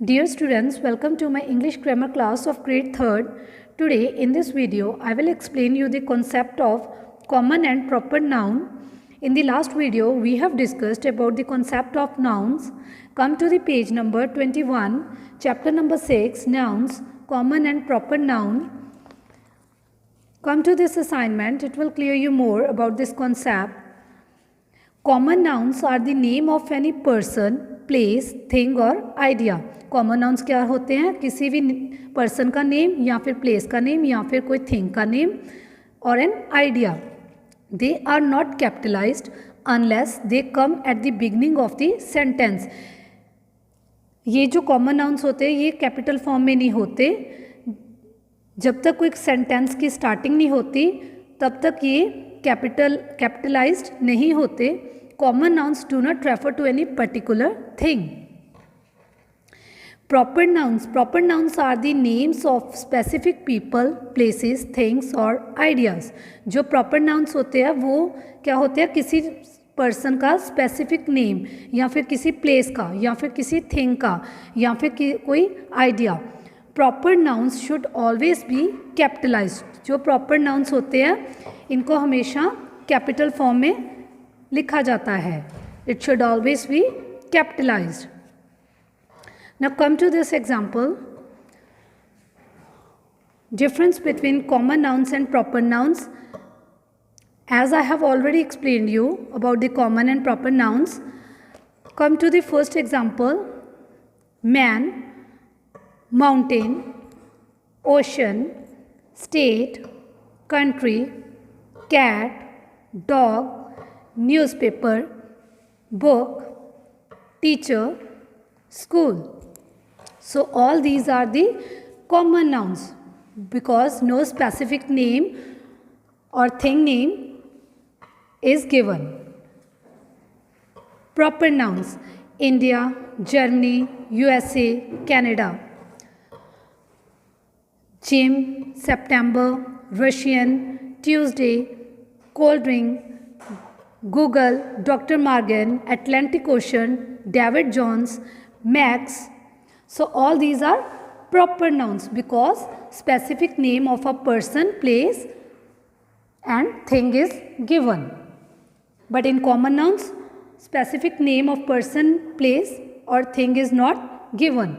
Dear students, welcome to my English grammar class of grade 3rd. Today in this video, I will explain you the concept of common and proper noun. In the last video, we have discussed about the concept of nouns. Come to the page number 21, chapter number 6, nouns, common and proper noun. Come to this assignment, it will clear you more about this concept. Common nouns are the name of any person, place, thing और idea. Common nouns क्या होते हैं? किसी भी person का name या फिर place का नेम या फिर कोई थिंग का नेम और an idea. They are not capitalised unless they come at the beginning of the sentence. ये जो कॉमन नाउन्स होते हैं ये कैपिटल फॉर्म में नहीं होते. जब तक कोई सेंटेंस की स्टार्टिंग नहीं होती तब तक ये कैपिटलाइज्ड नहीं होते. Common nouns do not refer to any particular thing. Proper nouns are the names of specific people, places, things और ideas. जो proper nouns होते हैं वो क्या होते हैं? किसी person का specific name या फिर किसी place का या फिर किसी thing का या फिर कोई idea. Proper nouns should always be capitalized. जो proper nouns होते हैं इनको हमेशा capital form में लिखा जाता है. It should always be capitalized. Now come to this example. Difference between common nouns and proper nouns. As I have already explained you about the common and proper nouns. Come to the first example. Man, mountain, ocean, state, country, cat, dog, newspaper, book, teacher, school. So all these are the common nouns because no specific name or thing name is given. Proper nouns: India, Germany, USA, Canada. Gym, September, Russian, Tuesday, cold drink, Google, Dr. Morgan, Atlantic Ocean, David Jones, Max. So all these are proper nouns because specific name of a person, place and thing is given. But in common nouns, specific name of person, place or thing is not given.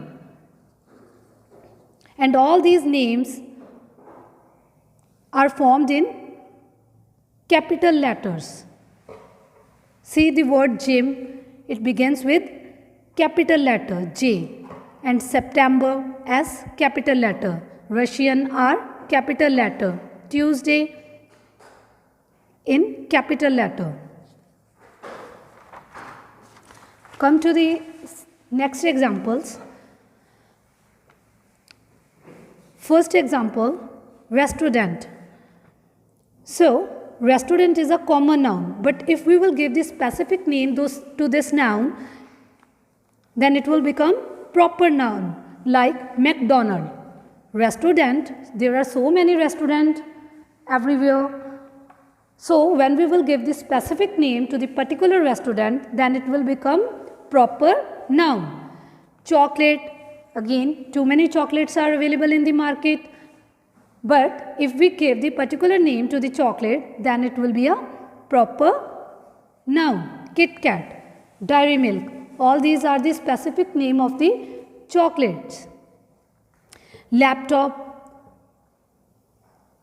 And all these names are formed in capital letters. See the word gym, it begins with capital letter J and September as capital letter, Russian R capital letter, Tuesday in capital letter. Come to the next examples. First example, restaurant. So restaurant is a common noun, but if we will give the specific name to this noun, then it will become proper noun like McDonald. Restaurant, there are so many restaurants everywhere. So when we will give the specific name to the particular restaurant, then it will become proper noun. Chocolate, again too many chocolates are available in the market. But if we give the particular name to the chocolate, then it will be a proper noun. Kit Kat, Dairy Milk, all these are the specific name of the chocolates. Laptop,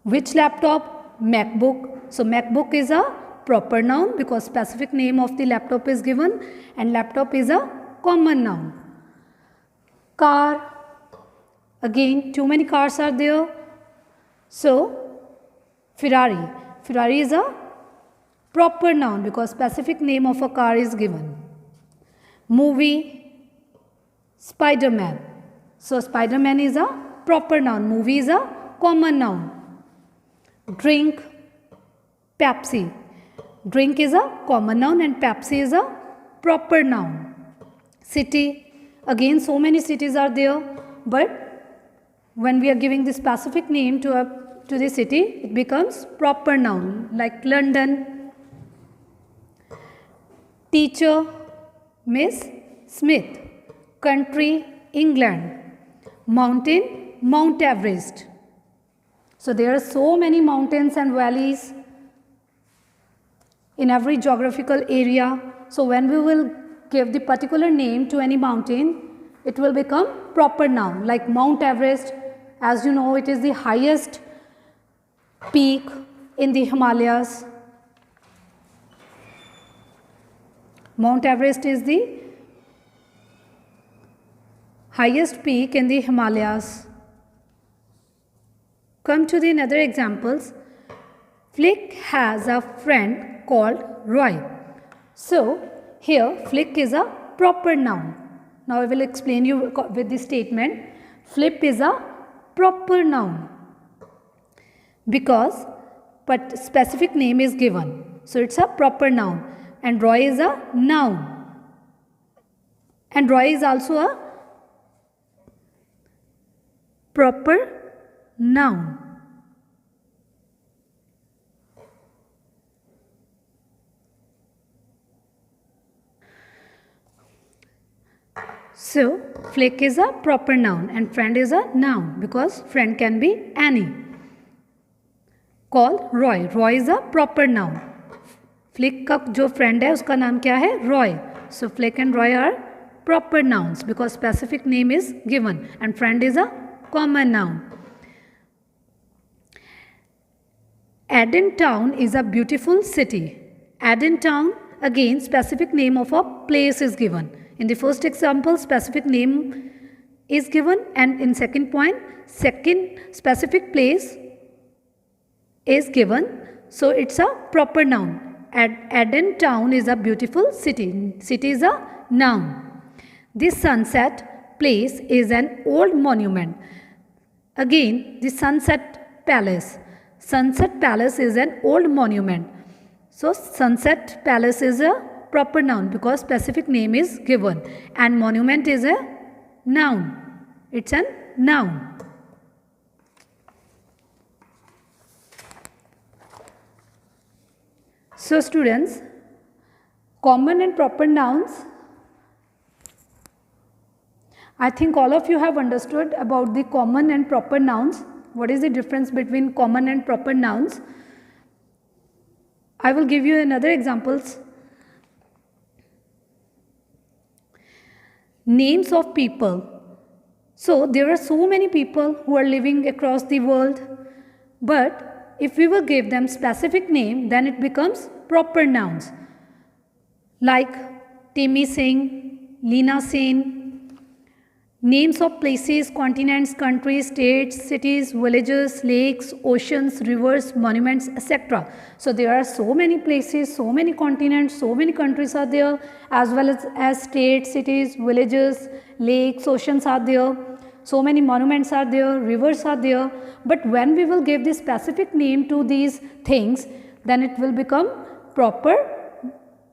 which laptop? MacBook. So MacBook is a proper noun because specific name of the laptop is given and laptop is a common noun. Car, again too many cars are there. So, Ferrari. Ferrari is a proper noun because specific name of a car is given. Movie, Spider-Man. So, Spider-Man is a proper noun. Movie is a common noun. Drink, Pepsi. Drink is a common noun and Pepsi is a proper noun. City, again so many cities are there, but when we are giving the specific name to the city, it becomes proper noun like London. Teacher, Miss Smith. Country, England. Mountain, Mount Everest. So there are so many mountains and valleys in every geographical area. So when we will give the particular name to any mountain, it will become proper noun. Like Mount Everest, as you know, it is the highest peak in the Himalayas. Mount Everest is the highest peak in the Himalayas. Come to the another examples. Flick has a friend called Roy. So here Flick is a proper noun. Now I will explain you with the statement. Flip is a proper noun because but specific name is given. So it's a proper noun, and Roy is a noun. And Roy is also a proper noun. So, Flick is a proper noun and friend is a noun because friend can be any. Call Roy. Roy is a proper noun. Flick का जो friend है उसका नाम क्या है? Roy. So, Flick and Roy are proper nouns because specific name is given and friend is a common noun. Aden town is a beautiful city. Aden town, again specific name of a place is given. In the first example, specific name is given, and in second point, second specific place is given. So it's a proper noun. Aden town is a beautiful city. City is a noun. This sunset place is an old monument. Again, the Sunset Palace. Sunset Palace is an old monument. So Sunset Palace is a proper noun because specific name is given, and monument is a noun. It's a noun. So students, common and proper nouns. I think all of you have understood about the common and proper nouns. What is the difference between common and proper nouns? I will give you another examples. Names of people. So there are so many people who are living across the world, but if we will give them specific name, then it becomes proper nouns. Like Timmy Singh, Leena Sen. Names of places, continents, countries, states, cities, villages, lakes, oceans, rivers, monuments, etc. So there are so many places, so many continents, so many countries are there, as well as states, cities, villages, lakes, oceans are there. So many monuments are there, rivers are there. But when we will give the specific name to these things, then it will become proper.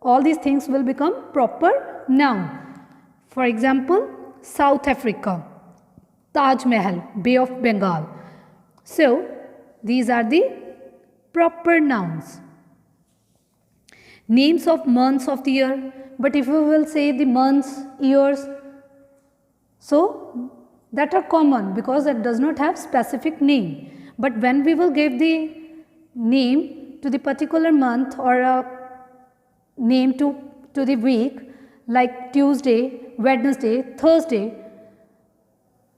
All these things will become proper noun. For example, South Africa, Taj Mahal, Bay of Bengal. So, these are the proper nouns. Names of months of the year. But if we will say the months, years, so that are common because that does not have specific name. But when we will give the name to the particular month or a name to the week, like Tuesday, Wednesday, Thursday,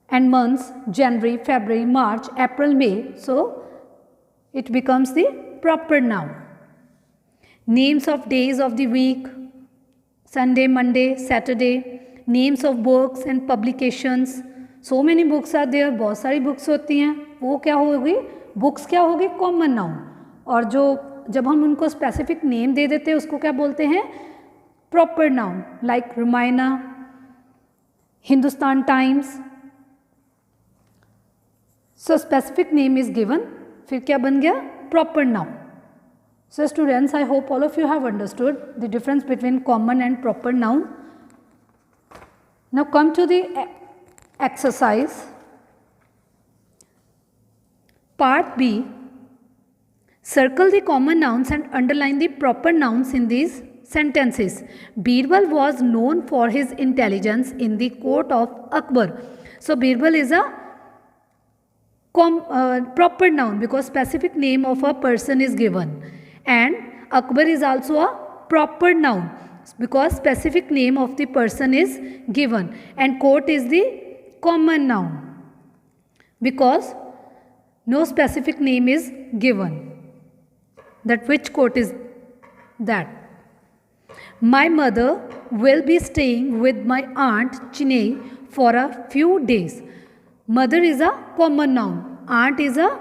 and months January, February, March, April, May. So it becomes the proper noun. Names of days of the week, Sunday, Monday, Saturday. Names of books and publications. So many books are there. बहुत सारी books होती हैं. वो क्या होगी? Books क्या होगी? Common noun. और जो जब हम उनको specific name दे देते हैं उसको क्या बोलते हैं? Proper noun. Like Ramayana, Hindustan Times. So specific name is given. फिर क्या बन गया? Proper noun. So students, I hope all of you have understood the difference between common and proper noun. Now come to the exercise. Part B. Circle the common nouns and underline the proper nouns in these sentences. Birbal was known for his intelligence in the court of Akbar. So Birbal is a proper noun because specific name of a person is given, and Akbar is also a proper noun because specific name of the person is given, and court is the common noun because no specific name is given. That which court is that? My mother will be staying with my aunt Chiney for a few days. Mother is a common noun. Aunt is a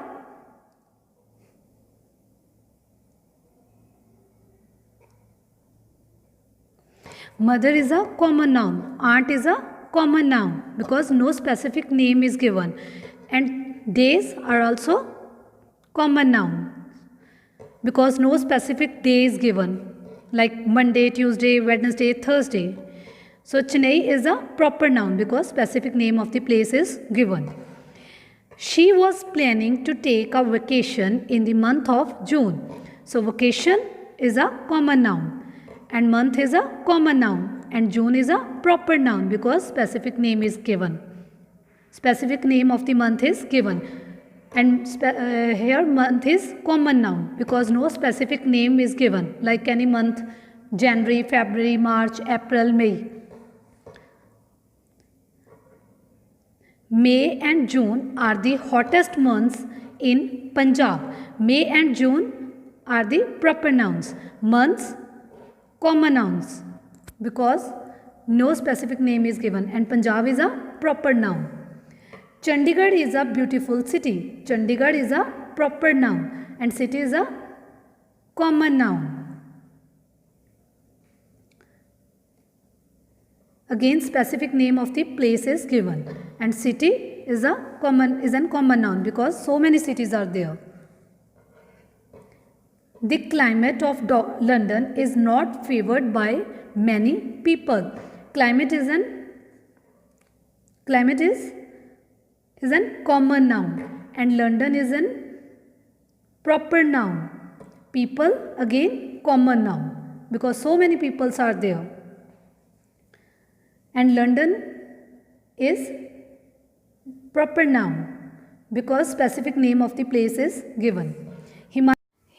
common noun. Aunt is a common noun because no specific name is given, and days are also common noun because no specific day is given, like Monday, Tuesday, Wednesday, Thursday. So Chennai is a proper noun because specific name of the place is given. She was planning to take a vacation in the month of June. So vacation is a common noun and month is a common noun, and June is a proper noun because specific name is given. Specific name of the month is given, and here month is common noun because no specific name is given, like any month: January, February, March, April, May. May and June are the hottest months in Punjab. May and June are the proper nouns. Months, common nouns because no specific name is given, and Punjab is a proper noun. Chandigarh is a beautiful city. Chandigarh is a proper noun and city is a common noun. Again, specific name of the place is given, and city is a common noun because so many cities are there. The climate of London is not favored by many people. Climate is an common noun, and London is an proper noun. People again common noun because so many peoples are there, and London is proper noun because specific name of the place is given.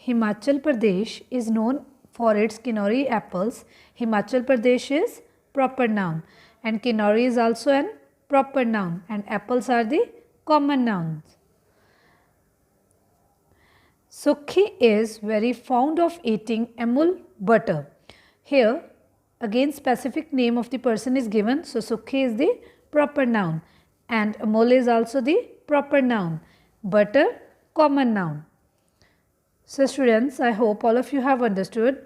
Himachal Pradesh is known for its Kinnauri apples. Himachal Pradesh is proper noun, and Kinnauri is also an proper noun, and apples are the common nouns. Sukhi is very fond of eating amul butter. Here again specific name of the person is given, so Sukhi is the proper noun, and amul is also the proper noun. Butter, common noun. So students, I hope all of you have understood.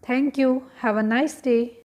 Thank you. Have a nice day.